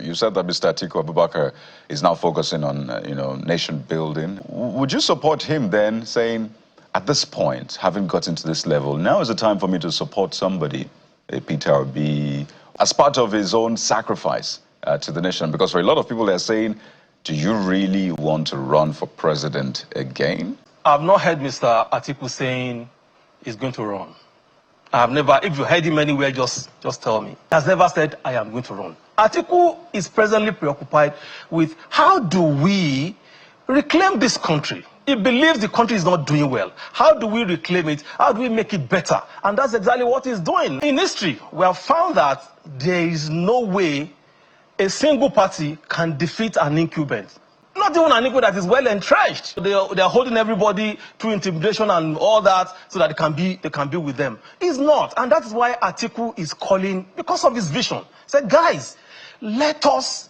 You said that Mr. Atiku Abubakar is now focusing on, nation building. Would you support him then, saying, at this point, having gotten to this level, now is the time for me to support somebody, a Peter Obi, as part of his own sacrifice to the nation? Because for a lot of people, they're saying, do you really want to run for president again? I've not heard Mr. Atiku saying he's going to run. I have never, if you heard him anywhere, just tell me. He has never said, I am going to run. Atiku is presently preoccupied with how do we reclaim this country. He believes the country is not doing well. How do we reclaim it? How do we make it better? And that's exactly what he's doing. In history, we have found that there is no way a single party can defeat an incumbent. Not even an incumbent that is well entrenched. They are holding everybody through intimidation and all that so that they can be with them. He's not. And that is why Atiku is calling, because of his vision. He said, guys, let us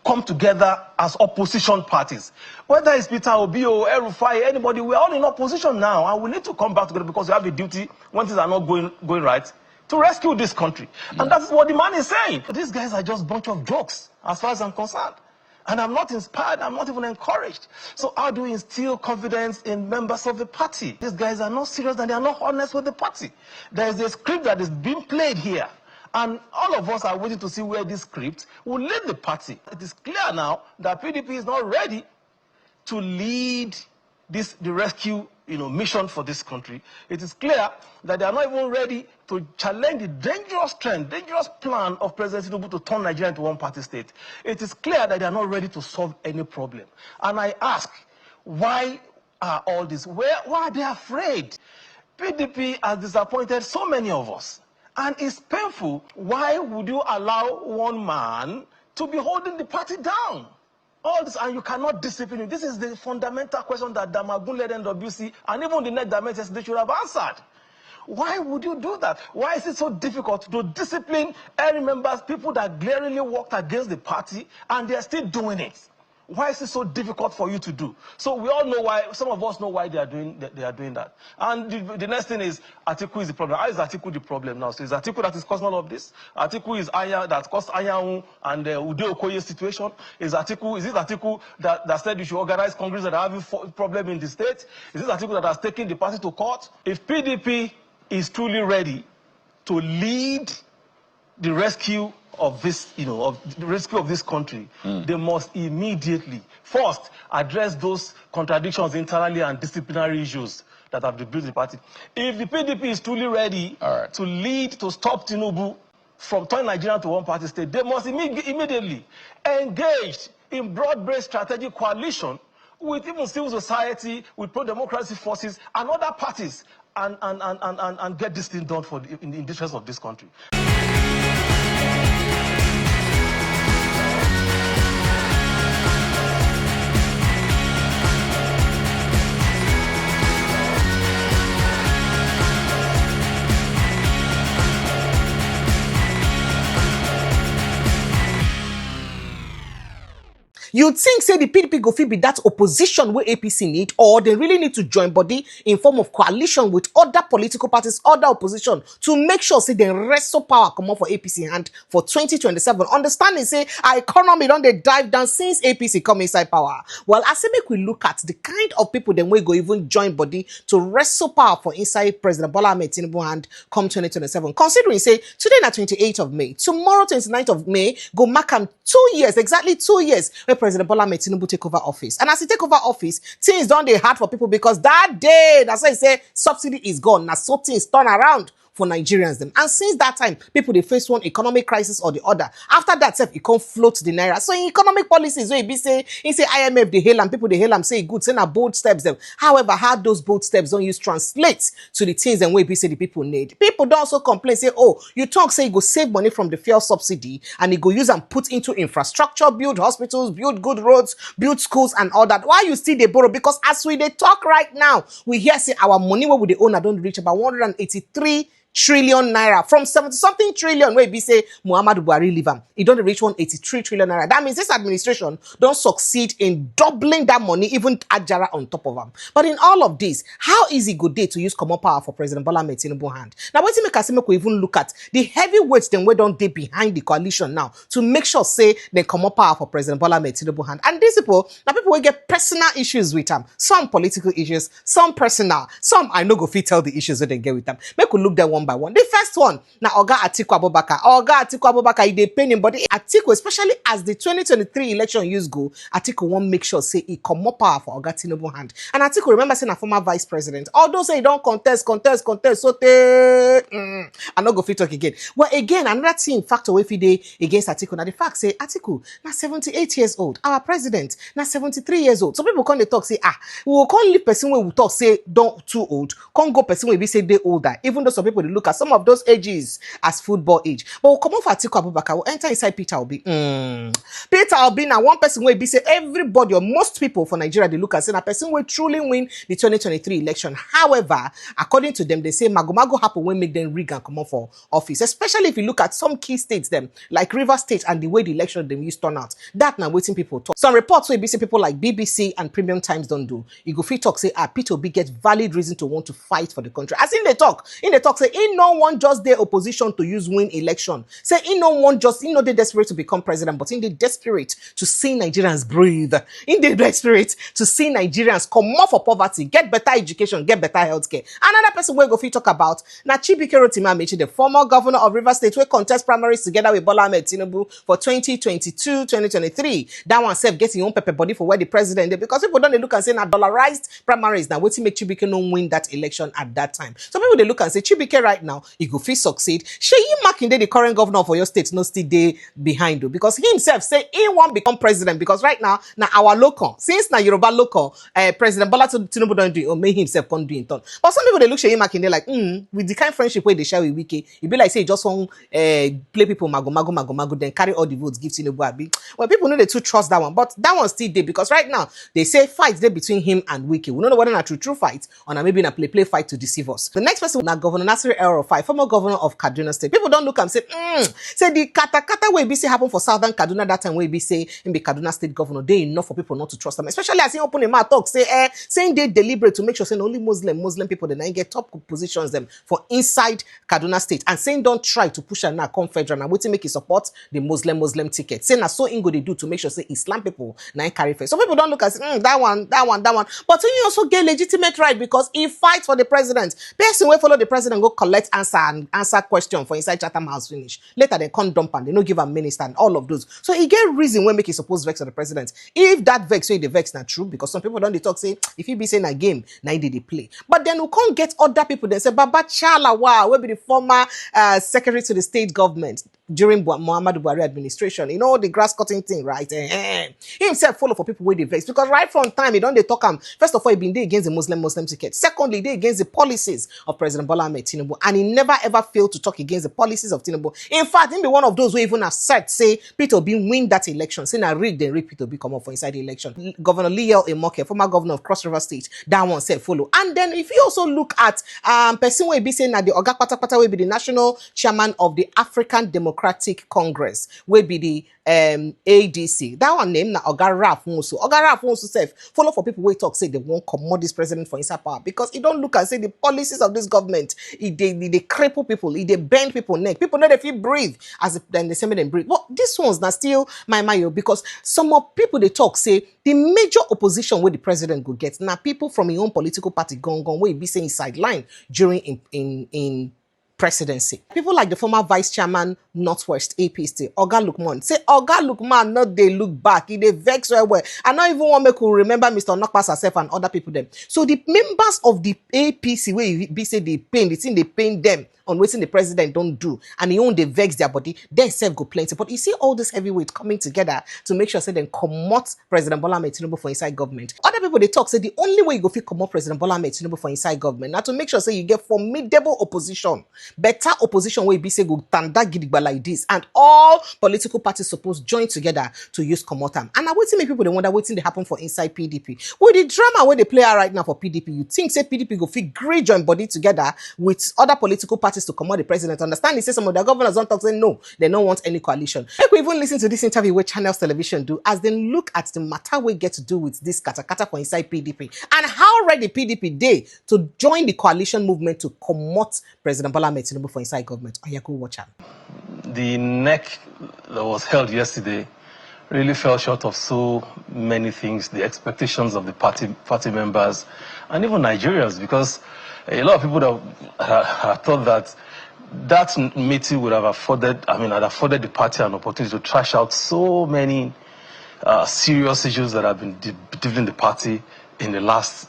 come together as opposition parties. Whether it's Peter Obi or El-Rufai, anybody, we're all in opposition now. And we need to come back together because we have a duty when things are not going right to rescue this country. Yeah. And that's what the man is saying. These guys are just a bunch of jokes as far as I'm concerned. And I'm not inspired, I'm not even encouraged. So how do we instill confidence in members of the party? These guys are not serious and they are not honest with the party. There is a script that is being played here. And all of us are waiting to see where this script will lead the party. It is clear now that PDP is not ready to lead the rescue mission for this country. It is clear that they are not even ready to challenge the dangerous plan of President Tinubu to turn Nigeria into one-party state. It is clear that they are not ready to solve any problem. And I ask, why are all this? Why are they afraid? PDP has disappointed so many of us. And it's painful. Why would you allow one man to be holding the party down? All this, and you cannot discipline him. This is the fundamental question that Damagun led NWC and even the next dimensions they should have answered. Why would you do that? Why is it so difficult to discipline any members, people that glaringly worked against the party, and they're still doing it? Why is it so difficult for you to do? So we all know why, some of us know why they are doing that. And the next thing is, Atiku is the problem. How is Atiku the problem now? So is Atiku that is causing all of this? Atiku is Aya that caused Ayahu and Ude Okoye's situation? Is it Atiku that said you should organize Congress that are having problem in the state? Is it Atiku that has taken the party to court? If PDP is truly ready to lead the rescue of this, of the rescue of this country, they must immediately, first, address those contradictions internally and disciplinary issues that have debuted the party. If the PDP is truly ready to lead, to stop Tinubu from turning Nigeria to one-party state, they must immediately engage in broad-based strategic coalition with even civil society, with pro-democracy forces and other parties, and get this thing done in the interest of this country. You think, say, the PDP go fit be that opposition where APC need, or they really need to join body in form of coalition with other political parties, other opposition, to make sure, say, they wrestle power come up for APC hand for 2027. Understanding, say, our economy don't they dive down since APC come inside power. Well, I say make we look at the kind of people then we go even join body to wrestle power for inside President Bola Tinubu hand come 2027. Considering, say, today na 28th of May, tomorrow 29th of May, go mark 2 years, exactly 2 years, where President Bola Tinubu take over office. And as he take over office, things don't dey hard for people because that day, that's why I say subsidy is gone. Now so things turn around for Nigerians them. And since that time, people they face one economic crisis or the other. After that, it can't float the naira. So in economic policies, where he say IMF they hail and people they hail and say good, say na bold steps them. However, how those bold steps don't use translate to the things and way be say the people need. People don't also complain, say, oh, you talk say you go save money from the fuel subsidy and you go use and put into infrastructure, build hospitals, build good roads, build schools and all that. Why you still they borrow? Because as we they talk right now, we hear say our money where we they own don't reach about 183 trillion naira from 70 something trillion wey be say Muhammadu Buhari leave am. E don reach 183 trillion naira. That means this administration don't succeed in doubling that money, even ajara on top of them. But in all of this, how easy good day to use common power for President Bola Tinubu hand? Now, wetin make us make we even look at the heavyweights them we don't dey behind the coalition now to make sure say they common power for President Bola Tinubu hand. And these people, now people will get personal issues with them. Some political issues, some personal, some I no go fit tell the issues that they get with them. Make we look them one by one. The first one, now Oga Atiku Abubakar. Oga Atiku Abubakar, he dey pain him body. Atiku, especially as the 2023 election use go, Atiku won't make sure say he come more power for Oga Tinubu hand. And Atiku, remember saying a former vice president. Although say he don't contest, so I no go fit talk again. Well, again, another thing factor if he dey against Atiku. Now the fact say Atiku now 78 years old. Our president now 73 years old. So people come they talk say we will call leave person when we talk say don't too old. Can't go person when we say they older. Even though some people they look at some of those ages as football age. But we'll come on for Atiku Abubakar. We'll enter inside Peter Obi. Peter Obi now one person will be say everybody or most people for Nigeria they look at say a person will truly win the 2023 election. However, according to them, they say magomago happen when make them rig and come on for office. Especially if you look at some key states them like Rivers State and the way the election them used turn out. That now waiting people talk. Some reports will be say people like BBC and Premium Times don't do. You go free talk say Peter Obi get valid reason to want to fight for the country. As in they talk say in no one just their opposition to use win election. Say in no one just in no they desperate to become president, but in they desperate to see Nigerians breathe. In they desperate to see Nigerians come more for poverty, get better education, get better healthcare. Another person we go fit talk about na Chibike Rotima Amechi, the former governor of Rivers State, we contest primaries together with Bola Tinubu for 2022-2023. That one self getting own pepper body for where the president did, because people don't they look and say na dollarized primaries now waiting make Chibike no win that election at that time. Some people they look and say Chibike right now he go fit succeed. Sheyi Makinde, the current governor for your state, no still dey behind you because he himself say he won't become president because right now our local since na Yoruba local President Bola Tinubu don't do it or make himself come do it. But some people they look Sheyi Makinde like with the kind of friendship where they share with Wike, it be like say just want play people mago then carry all the votes give Tinubu abi. Well, people know they too trust that one, but that one still dey because right now they say fight there between him and Wike. We don't know whether na true fight or na maybe na play fight to deceive us. The next person na Governor Nasir El-Rufai, former governor of Kaduna State. People don't look and say say the kata way be say happen for Southern Kaduna that time way be say in the Kaduna State governor they enough for people not to trust them, especially as he open him mouth talk say saying they deliberate to make sure saying only Muslim people then get top positions them for inside Kaduna State, and saying don't try to push and now come federal and waiting make it support the Muslim ticket. Saying so ingo they do to make sure say Islam people now carry face. So people don't look at that one. But he also get legitimate right because he fights for the president. Person will follow the president go collect answer question for inside Chatham House finish. Later they come dump and they no give a minister and all of those. So he get reason when make it suppose vex for the president. If that vex so the vex not true, because some people don't they talk say if he be saying a game now they play. But then we can't get other people that say Baba Chala will be the former secretary to the state government during Muhammadu Buhari administration. You know the grass cutting thing, right? He himself follow for people where they vex because right from time he don't they talk first of all he been there against the Muslim ticket. Secondly, they against the policies of President Bola Tinubu, and he never ever failed to talk against the policies of Tinubu. In fact, he be one of those who even have said say Peter Obi win that election. Say na rig Peter Obi come up for inside the election. Governor Liyel Emoke, former governor of Cross River State, that one said follow. And then if you also look at person will be saying that the Oga Patapata will be the national chairman of the African Democratic Congress, will be the ADC. That one name na Oga Ralph Nwosu. Oga Ralph Nwosu self follow for people who talk say they won't commode this president for inside power because he don't look and say the policies of this government they cripple people, they bend people neck. People know they feel breathe as then they say them breathe. But this one's not still my because some of people they talk say the major opposition where the president go get now people from his own political party gone where he be saying sideline during in presidency. People like the former vice chairman Northwest APC, Oga Lukman, say Oga Lukman not they look back, they vex well. I not even want me to remember Mr. Nokpas herself and other people them. So the members of the APC where be say they pain, the thing they pain them on waiting the president don't do, and he own they vex their body, they self go plenty. But you see all this heavyweight coming together to make sure say then comot President Bola Tinubu for inside government. Other people they talk say the only way you go fit comot President Bola Tinubu for inside government now to make sure say you get formidable opposition, better opposition where be say go tanda gidigba like this, and all political parties supposed join together to use comot am. And I waiting make people they wonder waiting they happen for inside PDP. With the drama where they play out right now for PDP, you think say PDP go fit gree join body together with other political parties parties to come out the president. Understand? He says some of their governors don't talk, say no, they don't want any coalition. Make we even listen to this interview where Channels Television do as they look at the matter we get to do with this kata for inside PDP and how ready PDP day to join the coalition movement to promote President Bola Tinubu for inside government. Oh, yeah, go watch out. The neck that was held yesterday really fell short of so many things, the expectations of the party members and even Nigerians, because a lot of people that thought that meeting would have afforded the party an opportunity to trash out so many serious issues that have been dividing the party in the last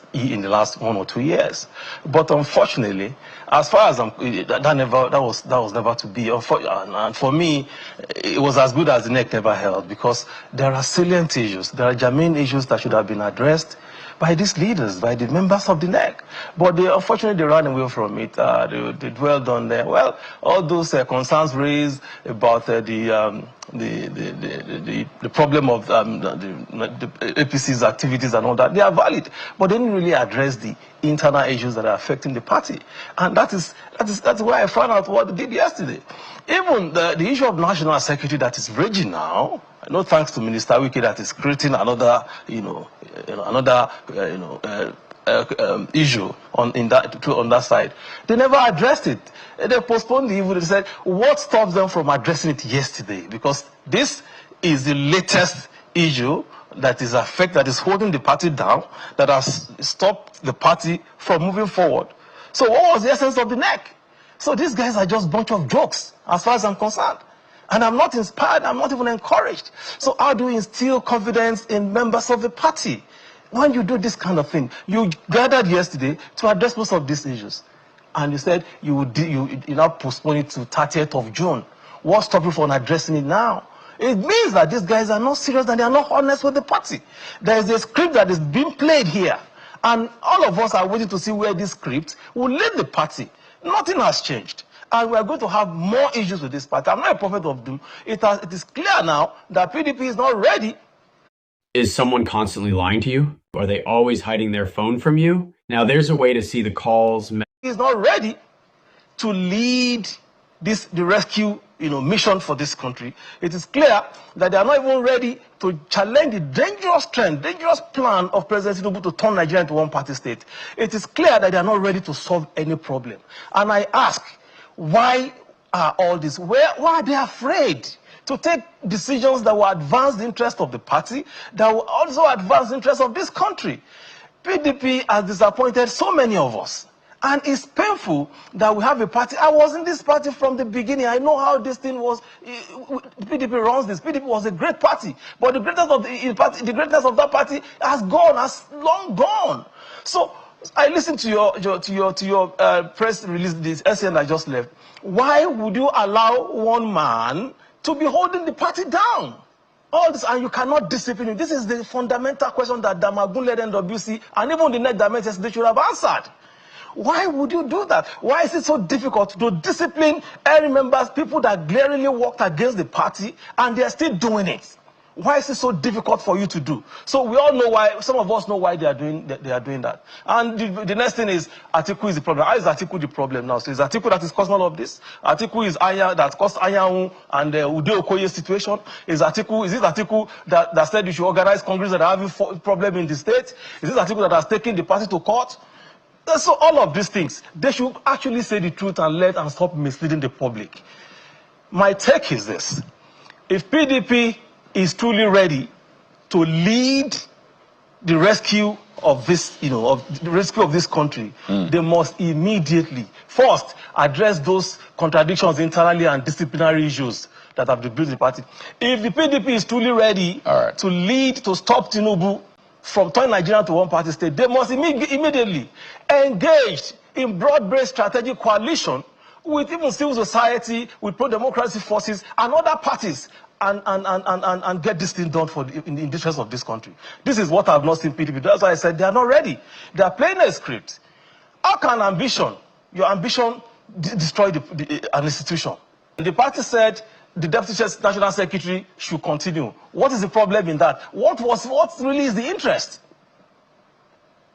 1 or 2 years. But unfortunately, as far as that was never to be. And for me, it was as good as the neck never held, because there are salient issues, there are germane issues that should have been addressed by these leaders, by the members of the NEC. But unfortunately, they ran away from it. They dwelled on there. Well, all those concerns raised about the problem of the APC's activities and all that, they are valid, but they didn't really address the internal issues that are affecting the party. And that's why I found out what they did yesterday. Even the issue of national security that is raging now, no thanks to Minister Wike, that is creating another, issue on that side. They never addressed it. They postponed the evil. They said, what stops them from addressing it yesterday? Because this is the latest issue that is holding the party down, that has stopped the party from moving forward. So what was the essence of the NEC? So these guys are just a bunch of jokes, as far as I'm concerned. And I'm not inspired, I'm not even encouraged. So how do we instill confidence in members of the party? When you do this kind of thing, you gathered yesterday to address most of these issues. And you said you now postpone it to 30th of June. What's stopping you from addressing it now? It means that these guys are not serious and they are not honest with the party. There is a script that is being played here. And all of us are waiting to see where this script will lead the party. Nothing has changed. And we are going to have more issues with this party. I'm not a prophet of doom. It is clear now that PDP is not ready. Is someone constantly lying to you? Are they always hiding their phone from you? Now there's a way to see the calls. Is not ready to lead the rescue mission for this country. It is clear that they are not even ready to challenge the dangerous plan of President Tinubu to turn Nigeria into one-party state. It is clear that they are not ready to solve any problem. And I ask, why are all this? Why are they afraid to take decisions that will advance the interest of the party, that will also advance the interest of this country? PDP has disappointed so many of us. And it's painful that we have a party. I was in this party from the beginning. I know how this thing was. PDP runs this. PDP was a great party. But the greatness of that party has long gone. So I listened to your press release, this SN I just left. Why would you allow one man to be holding the party down? All this, and you cannot discipline him. This is the fundamental question that Damagun led NWC and even the next dimensions they should have answered. Why would you do that? Why is it so difficult to discipline any members, people that glaringly worked against the party, and they are still doing it? Why is it so difficult for you to do? So we all know why. Some of us know why they are doing that. And the next thing is, Atiku is the problem. How is Atiku the problem now? So is Atiku that is causing all of this? Atiku is Aya that caused Ayahu and Ude Okoye's situation. Is it Atiku that said you should organize Congress that are having problem in the state? Is this Atiku that has taken the party to court? So all of these things, they should actually say the truth and stop misleading the public. My take is this: if PDP is truly ready to lead the rescue of this, of the rescue of this country, they must immediately first address those contradictions internally and disciplinary issues that have debuted the party. If the PDP is truly ready to lead, to stop Tinubu from turning Nigeria to one-party state, they must immediately engage in broad-based strategic coalition with even civil society, with pro-democracy forces and other parties, and get this thing done in the interest of this country. This is what I have not seen PDP. That's why I said they are not ready. They are playing a script. How can your ambition destroy an institution? The party said the Deputy National Secretary should continue. What is the problem in that? What really is the interest?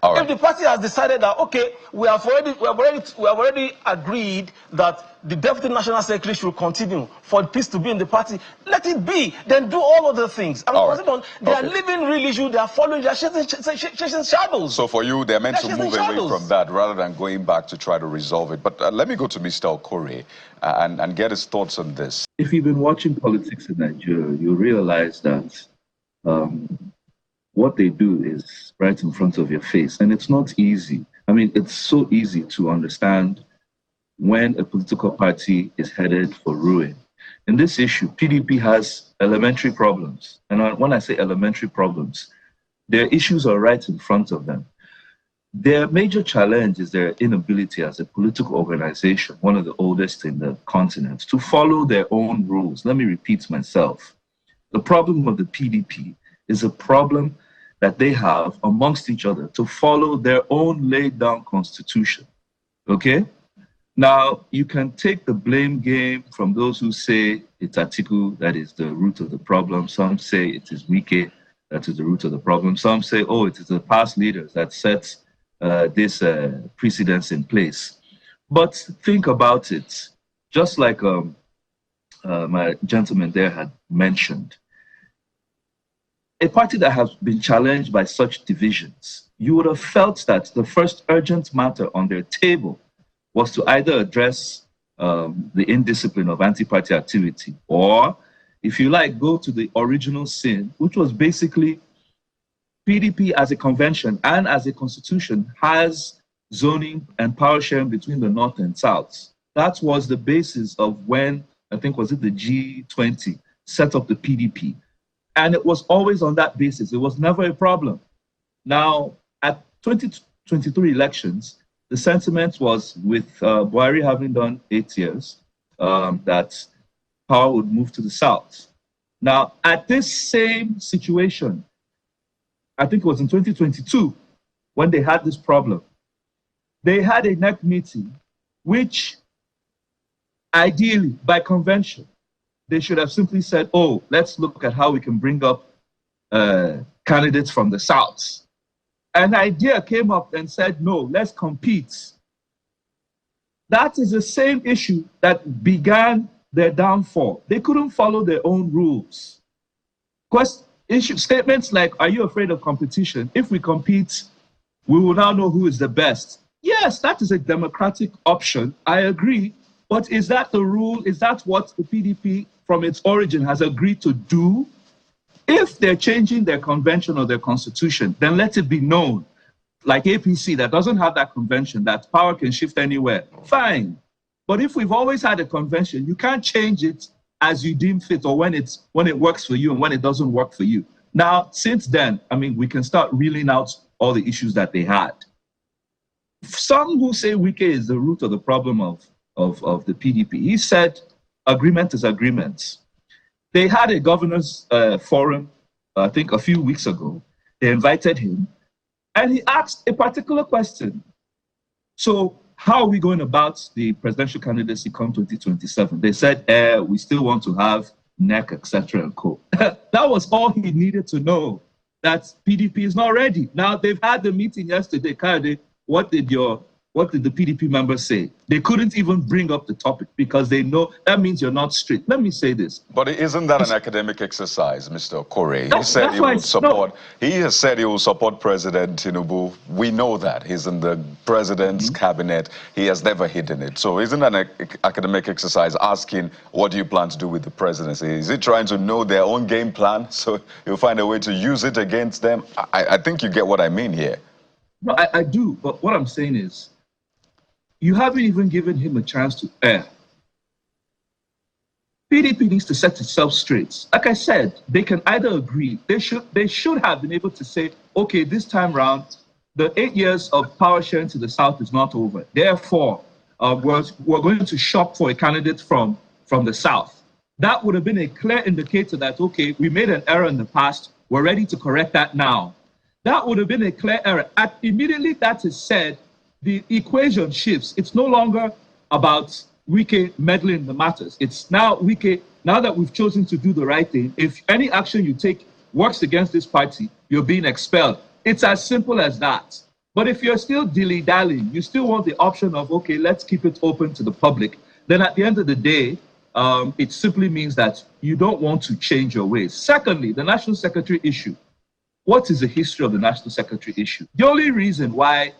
All right. If the party has decided that, okay, we have already agreed that the deputy national secretary should continue for peace to be in the party, let it be. Then do all of the things. And All right. they are living real issues. They are following. They are chasing shadows. So for you, they're meant to They're move chasing away shadows. from that rather than going back to try to resolve it. But let me go to Mr. Okore and get his thoughts on this. If you've been watching politics in Nigeria, you realize that what they do is right in front of your face. And it's not easy. I mean, it's so easy to understand when a political party is headed for ruin. In this issue, PDP has elementary problems. And when I say elementary problems, their issues are right in front of them. Their major challenge is their inability as a political organization, one of the oldest in the continent, to follow their own rules. Let me repeat myself. The problem of the PDP is a problem that they have amongst each other to follow their own laid down constitution. Okay? Now, you can take the blame game from those who say it's Atiku that is the root of the problem. Some say it is Wike that is the root of the problem. Some say, oh, it is the past leaders that set this precedence in place. But think about it. Just like my gentleman there had mentioned, a party that has been challenged by such divisions, you would have felt that the first urgent matter on their table was to either address the indiscipline of anti-party activity, or, if you like, go to the original sin, which was basically PDP as a convention and as a constitution has zoning and power sharing between the North and South. That was the basis of when, I think, was it the G20 set up the PDP. And it was always on that basis. It was never a problem. Now, at 2023 elections, the sentiment was, with Buhari having done 8 years, that power would move to the South. Now, at this same situation, I think it was in 2022, when they had this problem, they had a NEC meeting, which ideally, by convention, they should have simply said, oh, let's look at how we can bring up candidates from the South. An idea came up and said, no, let's compete. That is the same issue that began their downfall. They couldn't follow their own rules. Statements like, are you afraid of competition? If we compete, we will now know who is the best. Yes, that is a democratic option. I agree. But is that the rule? Is that what the PDP from its origin has agreed to do? If they're changing their convention or their constitution, then let it be known, like APC that doesn't have that convention, that power can shift anywhere. Fine. But if we've always had a convention, you can't change it as you deem fit, or when it works for you and when it doesn't work for you. Now, since then, I mean, we can start reeling out all the issues that they had. Some who say Wike is the root of the problem of the PDP, he said agreement is agreement. They had a governors forum, I think a few weeks ago. They invited him and he asked a particular question. So how are we going about the presidential candidacy come 2027? They said, we still want to have NEC, etc. and co. That was all he needed to know, that PDP is not ready. Now, they've had the meeting yesterday. Kayode, what did the PDP members say? They couldn't even bring up the topic because they know that means you're not straight. Let me say this. But isn't that an academic exercise, Mr. Okore? He said he will support. He has said he will support President Tinubu. We know that. He's in the president's cabinet. He has never hidden it. So isn't that an academic exercise asking, what do you plan to do with the presidency? Is he trying to know their own game plan so he'll find a way to use it against them? I think you get what I mean here. No, I do. But what I'm saying is, you haven't even given him a chance to air. PDP needs to set itself straight. Like I said, they can either agree. They should have been able to say, okay, this time round, the 8 years of power sharing to the South is not over. Therefore, we're going to shop for a candidate from the South. That would have been a clear indicator that, okay, we made an error in the past. We're ready to correct that now. That would have been a clear error. Immediately that is said, the equation shifts. It's no longer about Wike meddling in the matters. It's now Wike, now that we've chosen to do the right thing, if any action you take works against this party, you're being expelled. It's as simple as that. But if you're still dilly-dallying, you still want the option of, okay, let's keep it open to the public, then at the end of the day, it simply means that you don't want to change your ways. Secondly, the National Secretary issue. What is the history of the National Secretary issue? The only reason why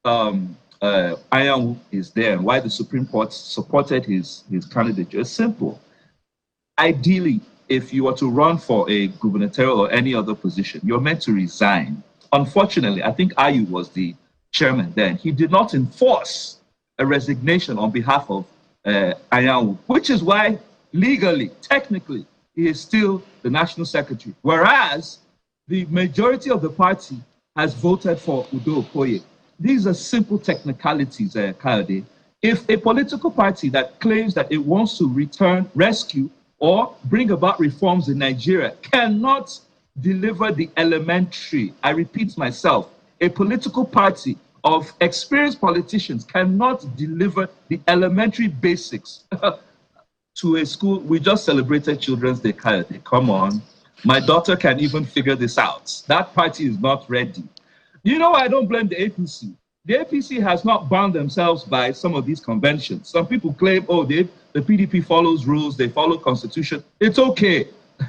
Anyanwu is there and why the Supreme Court supported his candidature is simple. Ideally, if you were to run for a gubernatorial or any other position, you're meant to resign. Unfortunately, I think Ayu was the chairman then. He did not enforce a resignation on behalf of Anyanwu, which is why legally, technically, he is still the National Secretary. Whereas the majority of the party has voted for Udo Okoye. These are simple technicalities, Kayode. If a political party that claims that it wants to rescue, or bring about reforms in Nigeria cannot deliver the elementary, I repeat myself, a political party of experienced politicians cannot deliver the elementary basics to a school. We just celebrated Children's Day, Kayode. Come on. My daughter can even figure this out. That party is not ready. You know, I don't blame the APC. The APC has not bound themselves by some of these conventions. Some people claim, oh, the PDP follows rules, they follow constitution. It's okay.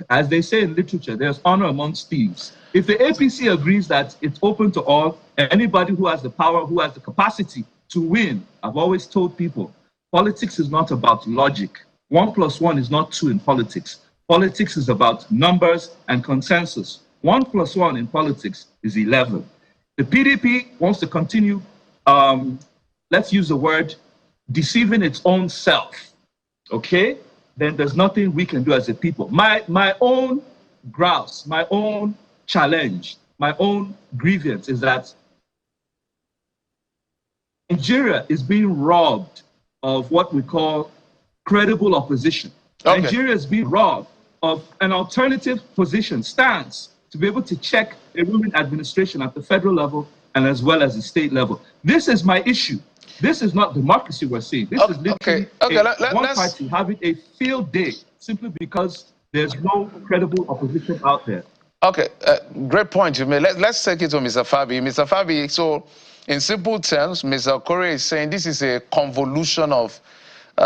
As they say in literature, there's honor amongst thieves. If the APC agrees that it's open to all, anybody who has the power, who has the capacity to win, I've always told people, politics is not about logic. 1 + 1 is not 2 in politics. Politics is about numbers and consensus. 1 + 1 in politics is 11. The PDP wants to continue, let's use the word, deceiving its own self, okay? Then there's nothing we can do as a people. My own grouse, my own challenge, my own grievance is that Nigeria is being robbed of what we call credible opposition. Okay. Nigeria is being robbed of an alternative position, stance, to be able to check a ruling administration at the federal level and as well as the state level. This is my issue. This is not democracy we're seeing. This is literally one party having a field day simply because there's no credible opposition out there. Okay, great point you made. Let's take it to Mr. Fabi. Mr. Fabi, so in simple terms, Mr. Okore is saying this is a convolution of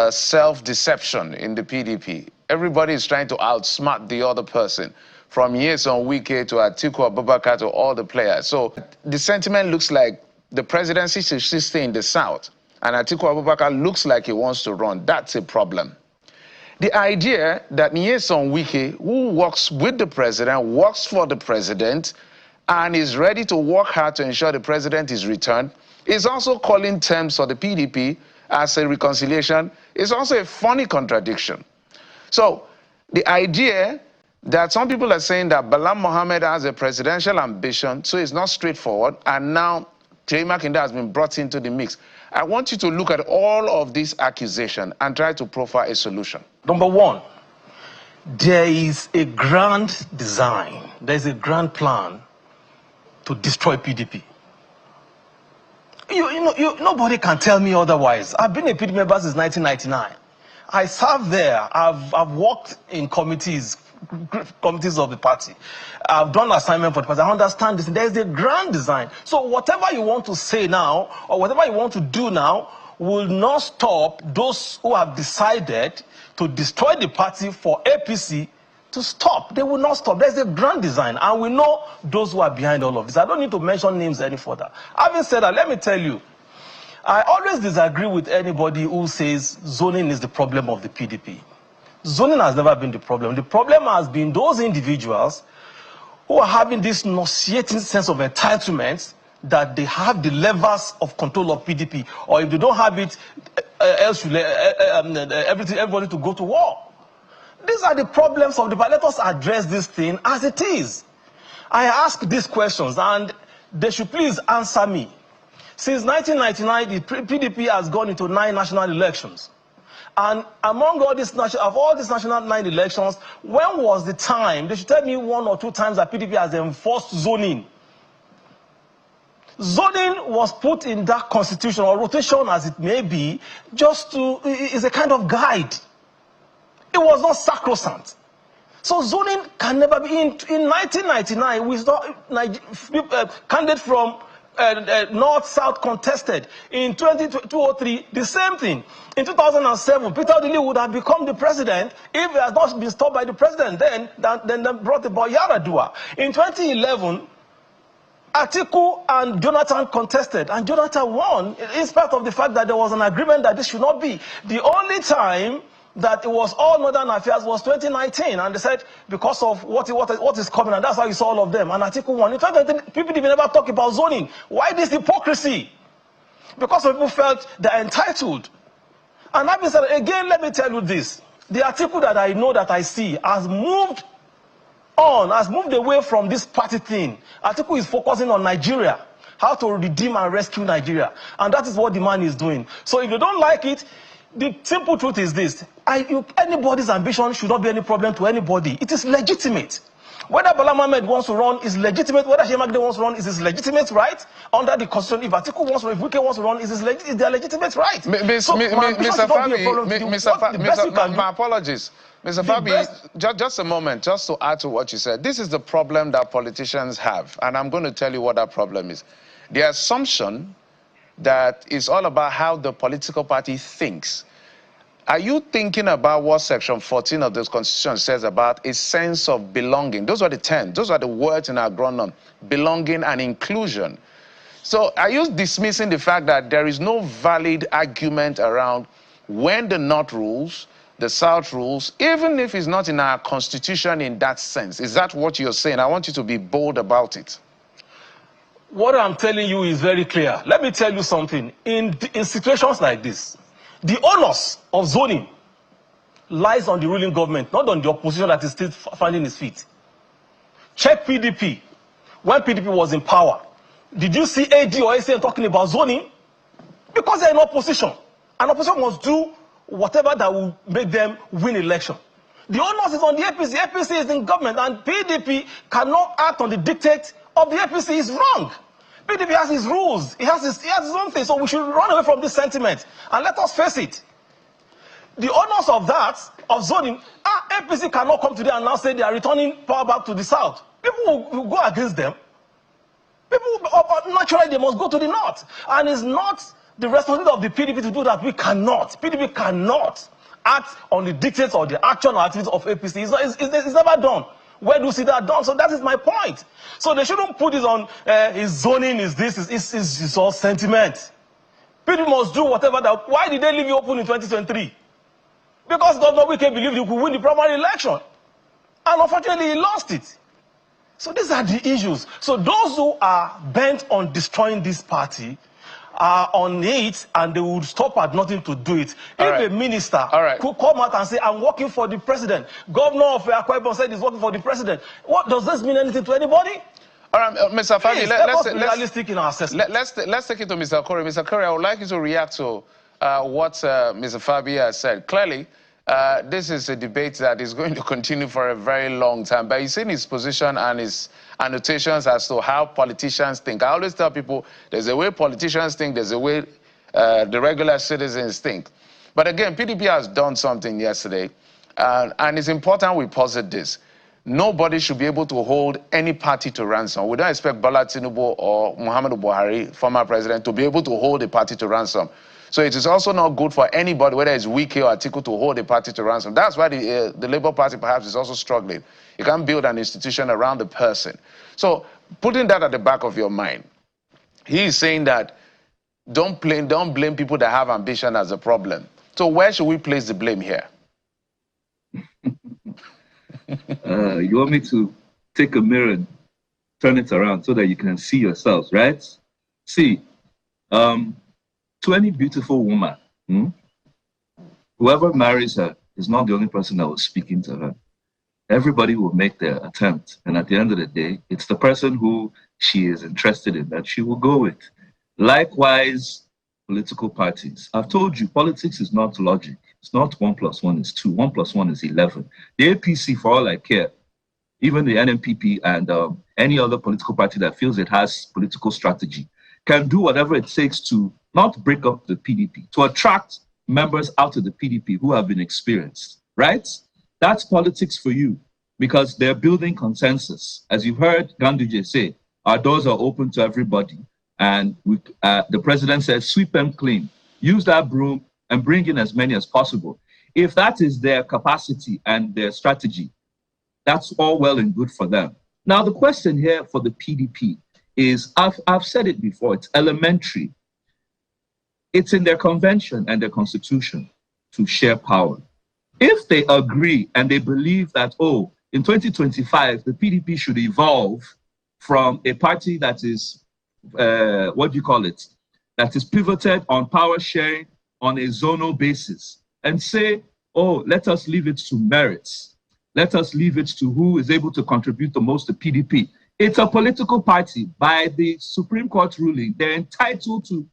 self-deception in the PDP. Everybody is trying to outsmart the other person, from Nyesom Wike to Atiku Abubakar to all the players. So the sentiment looks like the presidency should stay in the South, and Atiku Abubakar looks like he wants to run. That's a problem. The idea that Nyesom Wike, who works with the president, works for the president, and is ready to work hard to ensure the president is returned, is also calling terms for the PDP as a reconciliation, is also a funny contradiction. So the idea that some people are saying that Bala Mohammed has a presidential ambition, so it's not straightforward, and now Jay Makinde has been brought into the mix. I want you to look at all of these accusations and try to profile a solution. Number one, there is a grand design, there is a grand plan to destroy PDP. Nobody can tell me otherwise. I've been a PDP member since 1999. I served there. I've worked in committees of the party. I've done assignment for the party. I understand this. There is a grand design. So whatever you want to say now, or whatever you want to do now, will not stop those who have decided to destroy the party for APC to stop. They will not stop. There's a grand design, and we know those who are behind all of this. I don't need to mention names any further. Having said that, let me tell you, I always disagree with anybody who says zoning is the problem of the PDP. Zoning has never been the problem. The problem has been those individuals who are having this nauseating sense of entitlement that they have the levers of control of PDP, or if they don't have it, else everybody to go to war. These are the problems of the party. Let us address this thing as it is. I ask these questions, and they should please answer me. Since 1999, the PDP has gone into 9 national elections. And among all these national 9 elections, when was the time? They should tell me 1 or 2 times that PDP has enforced zoning. Zoning was put in that constitution, or rotation as it may be, just to, is a kind of guide. It was not sacrosanct. So zoning can never be. In 1999, we saw candidate from North-South contested. In 2003, the same thing. In 2007, Peter Odili would have become the president if he had not been stopped by the president then brought about Yaradua. In 2011, Atiku and Jonathan contested, and Jonathan won, in spite of the fact that there was an agreement that this should not be. The only time that it was all Northern Affairs was 2019, and they said because of what is coming, and that's how you saw all of them. And Atiku won. In 2019, people didn't ever talk about zoning. Why this hypocrisy? Because people felt they're entitled. And that means that, again, let me tell you this: the Atiku that I know, that I see, has moved away from this party thing. Atiku is focusing on Nigeria, how to redeem and rescue Nigeria, and that is what the man is doing. So if you don't like it, the simple truth is this: anybody's ambition should not be any problem to anybody. It is legitimate. Whether Bola Mohammed wants to run is legitimate. Whether Sheikh Makinde wants to run is his legitimate right under the constitution. If Atiku wants to run, if Wike wants to run, is their legitimate right. Mr. Fabi, my apologies. Mr. Fabi, just a moment, just to add to what you said. This is the problem that politicians have, and I'm going to tell you what that problem is. The assumption that is all about how the political party thinks. Are you thinking about what Section 14 of the Constitution says about a sense of belonging? Those are the 10. Those are the words in our agronym: belonging and inclusion. So are you dismissing the fact that there is no valid argument around when the North rules, the South rules, even if it's not in our Constitution in that sense? Is that what you're saying? I want you to be bold about it. What I'm telling you is very clear. Let me tell you something. In situations like this, the onus of zoning lies on the ruling government, not on the opposition that is still finding its feet. Check PDP. When PDP was in power, did you see AD or ACN talking about zoning? Because they're in opposition. And opposition must do whatever that will make them win election. The onus is on the APC. The APC is in government, and PDP cannot act on the dictate of the APC. Is wrong. PDP has his rules. He has his own thing. So we should run away from this sentiment. And let us face it. The owners of that, of zoning, APC cannot come today and now say they are returning power back to the South. People will go against them. Naturally, they must go to the North. And it's not the responsibility of the PDP to do that. PDP cannot act on the dictates or the action or activities of APC. It's never done. Where do you see that done? So that is my point. So they shouldn't put this on his zoning, is this, is all sentiment. People must do whatever that. Why did they leave you open in 2023? Because Governor Wike believed he could win the primary election. And unfortunately, he lost it. So these are the issues. So those who are bent on destroying this party are on it, and they would stop at nothing to do it. If a minister could come out and say, I'm working for the president, governor of Akwa Ibom said he's working for the president, what does this mean anything to anybody? All right, Mr. Fabi, let's be realistic in our assessment. Let's take it to Mr. Corey. Mr. Corey, I would like you to react to what Mr. Fabi has said. Clearly, this is a debate that is going to continue for a very long time. But he's in his position and his annotations as to how politicians think. I always tell people there's a way politicians think, there's a way the regular citizens think. But again, PDP has done something yesterday, and it's important we posit this. Nobody should be able to hold any party to ransom. We don't expect Bola Tinubu or Muhammadu Buhari, former president, to be able to hold a party to ransom. So it is also not good for anybody, whether it's Wike or Atiku, to hold a party to ransom. That's why the Labour Party perhaps is also struggling. You can't build an institution around the person. So putting that at the back of your mind, he is saying that don't blame people that have ambition as a problem. So where should we place the blame here? You want me to take a mirror and turn it around so that you can see yourselves, right? See, to any beautiful woman, whoever marries her is not the only person that was speaking to her. Everybody will make their attempt. And at the end of the day, it's the person who she is interested in that she will go with. Likewise, political parties. I've told you, politics is not logic. It's not 1 + 1 is 2. 1 + 1 is 11. The APC, for all I care, even the NMPP and any other political party that feels it has political strategy, can do whatever it takes to not break up the PDP, to attract members out of the PDP who have been experienced, right? That's politics for you, because they're building consensus. As you've heard Ganduje say, our doors are open to everybody. and the president says sweep them clean, use that broom and bring in as many as possible. If that is their capacity and their strategy, that's all well and good for them. Now, the question here for the PDP is, I've said it before, it's elementary. It's in their convention and their constitution to share power. If they agree and they believe that, oh, in 2025, the PDP should evolve from a party that is, what do you call it, that is pivoted on power sharing on a zonal basis, and say, oh, let us leave it to merits. Let us leave it to who is able to contribute the most to PDP. It's a political party. By the Supreme Court ruling, they're entitled to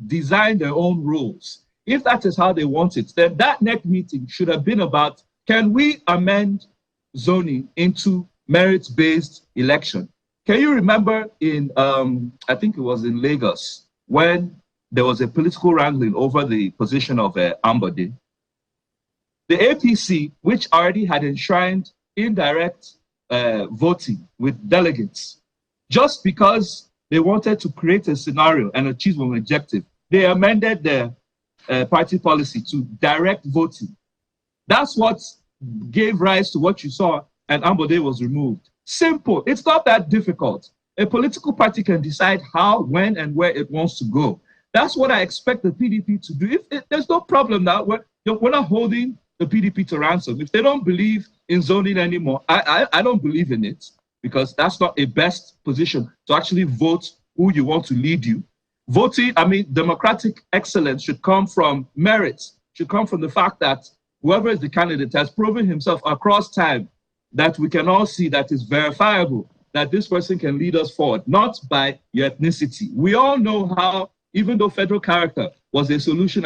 design their own rules. If that is how they want it, then that next meeting should have been about, can we amend zoning into merit-based election? Can you remember in, I think it was in Lagos, when there was a political wrangling over the position of Ambode? The APC, which already had enshrined indirect voting with delegates, just because they wanted to create a scenario and achieve an objective, they amended their party policy to direct voting. That's what gave rise to what you saw, and Ambode was removed. Simple. It's not that difficult. A political party can decide how, when, and where it wants to go. That's what I expect the PDP to do. There's no problem now. We're not holding the PDP to ransom. If they don't believe in zoning anymore, I don't believe in it, because that's not a best position to actually vote who you want to lead you. Voting, I mean, democratic excellence should come from merits, should come from the fact that whoever is the candidate has proven himself across time, that we can all see that is verifiable, that this person can lead us forward, not by your ethnicity. We all know how, even though federal character was a solution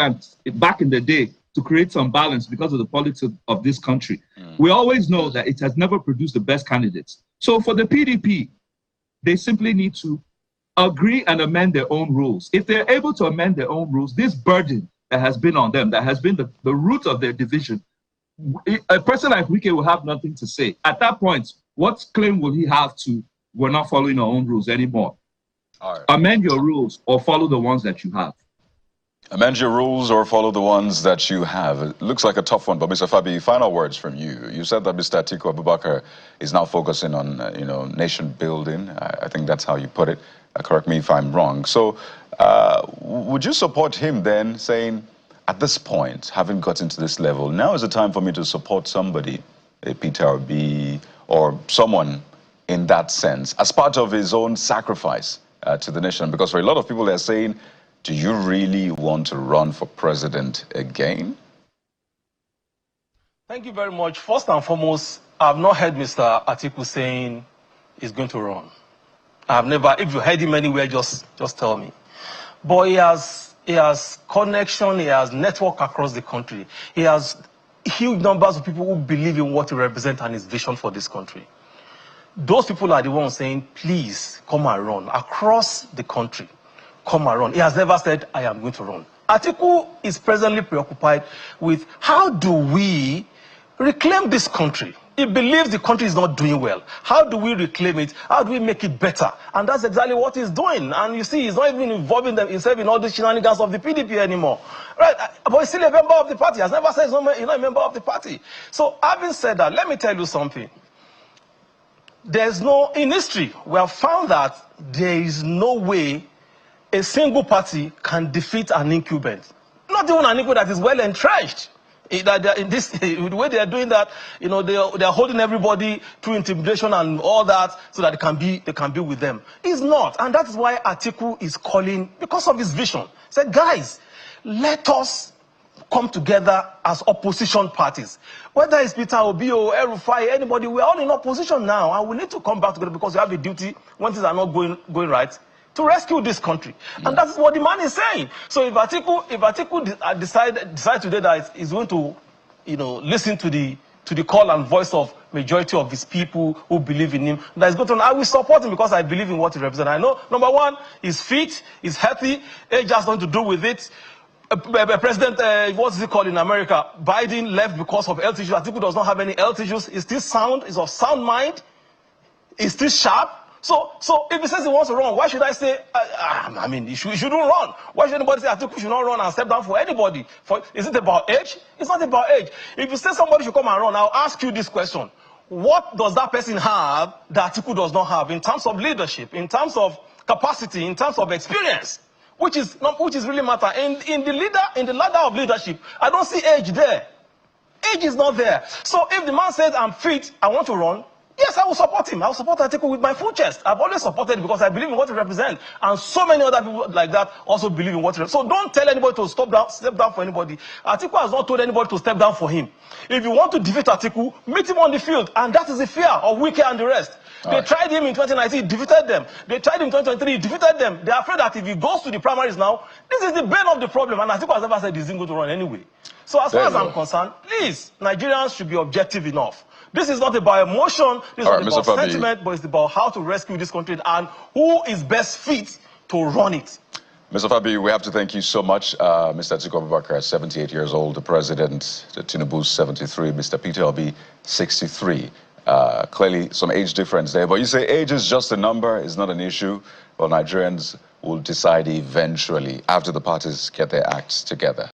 back in the day to create some balance because of the politics of this country, we always know that it has never produced the best candidates. So for the PDP, they simply need to agree and amend their own rules. If they're able to amend their own rules, this burden that has been on them, that has been the root of their division, a person like Wike will have nothing to say. At that point, what claim will he have to, we're not following our own rules anymore? All right. Amend your rules or follow the ones that you have. Amend your rules or follow the ones that you have. It looks like a tough one, but Mr. Fabi, final words from you. You said that Mr. Atiku Abubakar is now focusing on, nation building. I think that's how you put it. Correct me if I'm wrong. So would you support him then, saying, at this point, having gotten to this level, now is the time for me to support somebody, a Peter Obi or someone in that sense, as part of his own sacrifice to the nation? Because for a lot of people, they're saying, do you really want to run for president again? Thank you very much. First and foremost, I've not heard Mr. Atiku saying he's going to run. I've never, if you heard him anywhere, just tell me. But he has connection, he has network across the country. He has huge numbers of people who believe in what he represents and his vision for this country. Those people are the ones saying, please come and run across the country. Come and run. He has never said, I am going to run. Atiku is presently preoccupied with how do we reclaim this country. He believes the country is not doing well. How do we reclaim it? How do we make it better? And that's exactly what he's doing. And you see, he's not even involving himself in all the shenanigans of the PDP anymore. Right? But he's still a member of the party. He has never said he's not a member of the party. So having said that, let me tell you something. In history, we have found that there is no way a single party can defeat an incumbent. Not even an incumbent that is well entrenched. The way they are doing that, they are holding everybody through intimidation and all that, so that they can be with them. It's not, and that is why Atiku is calling, because of his vision. He said, guys, let us come together as opposition parties. Whether it's Peter Obi or El-Rufai, anybody, we're all in opposition now, and we need to come back together because we have a duty when things are not going right, to rescue this country. And that's what the man is saying. So if Atiku decide today that he's going to, listen to the call and voice of majority of his people who believe in him, that is going to, I will support him because I believe in what he represents. I know, number one, he's fit, he's healthy, age has nothing to do with it. President, what's he called in America? Biden left because of health issues. Atiku does not have any health issues. He's still sound, he's of sound mind, he's still sharp. So if he says he wants to run, why should I say, I mean, he shouldn't run? Why should anybody say Atiku should not run and step down for anybody? Is it about age? It's not about age. If you say somebody should come and run, I'll ask you this question. What does that person have that Atiku does not have in terms of leadership, in terms of capacity, in terms of experience? Which is really matter. In the ladder of leadership, I don't see age there. Age is not there. So if the man says, I'm fit, I want to run, yes, I will support him. I will support Atiku with my full chest. I've always supported him because I believe in what he represents. And so many other people like that also believe in what he represents. So don't tell anybody to step down for anybody. Atiku has not told anybody to step down for him. If you want to defeat Atiku, meet him on the field. And that is the fear of Wike and the rest. They tried him in 2019, he defeated them. They tried him in 2023, he defeated them. They are afraid that if he goes to the primaries now, this is the bane of the problem. And Atiku has never said he's going to run anyway. So as far as I'm concerned, please, Nigerians should be objective enough. This is not about emotion, this is not about sentiment, but it's about how to rescue this country and who is best fit to run it. Mr. Fabi, we have to thank you so much. Mr. Atiku Abubakar, 78 years old, the President, Tinubu, 73, Mr. Peter Obi, 63. Clearly some age difference there, but you say age is just a number, it's not an issue. Well, Nigerians will decide eventually after the parties get their acts together.